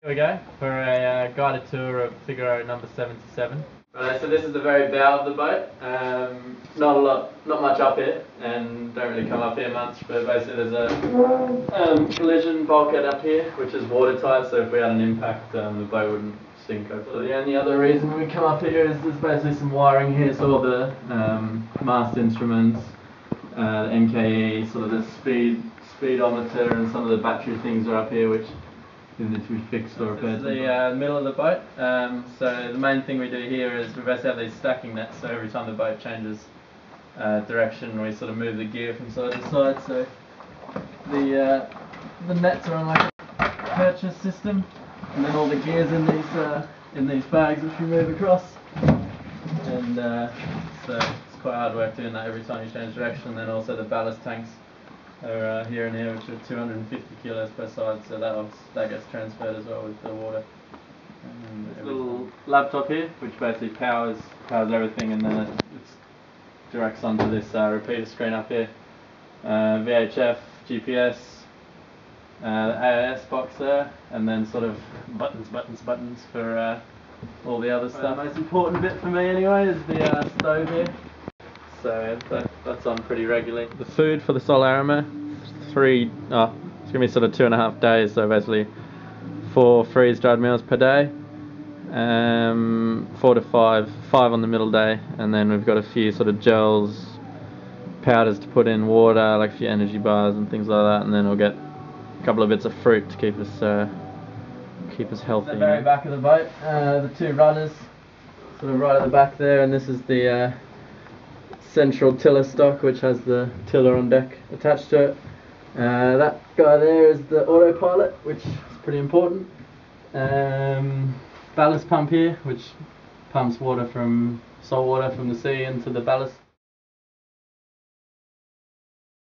we go for a guided tour of Figaro number 77. Right, so this is the very bow of the boat. Not much up here, and don't really come up here much. But basically, there's a collision bulkhead up here, which is watertight. So if we had an impact, the boat wouldn't sink. So the only other reason we come up here is there's basically some wiring here, so all the mast instruments, the MKE, sort of the speedometer, and some of the battery things are up here, which need to be fixed or repaired. This is the middle of the boat. So the main thing we do here is we basically have these stacking nets. So every time the boat changes direction, we sort of move the gear from side to side. So the nets are on like a purchase system, and then all the gears in these bags which we move across. And so it's quite hard work doing that every time you change direction. And then also the ballast tanks are here and here, which are 250 kilos per side, so that gets transferred as well with the water. And this little laptop here, which basically powers everything, and then it directs onto this repeater screen up here. VHF, GPS, the AIS box there, and then sort of buttons for all the other stuff. The most important bit for me anyway is the stove here. So that's on pretty regularly. The food for the Solarama, it's going to be sort of 2.5 days, so basically 4 freeze-dried meals per day, 4 to 5 on the middle day, and then we've got a few sort of gels, powders to put in water, like a few energy bars and things like that, and then we'll get a couple of bits of fruit to keep us healthy. The very back of the boat, the 2 rudders, sort of right at the back there, and this is the central tiller stock, which has the tiller on deck attached to it. That guy there is the autopilot, which is pretty important. Ballast pump here, which pumps salt water from the sea into the ballast.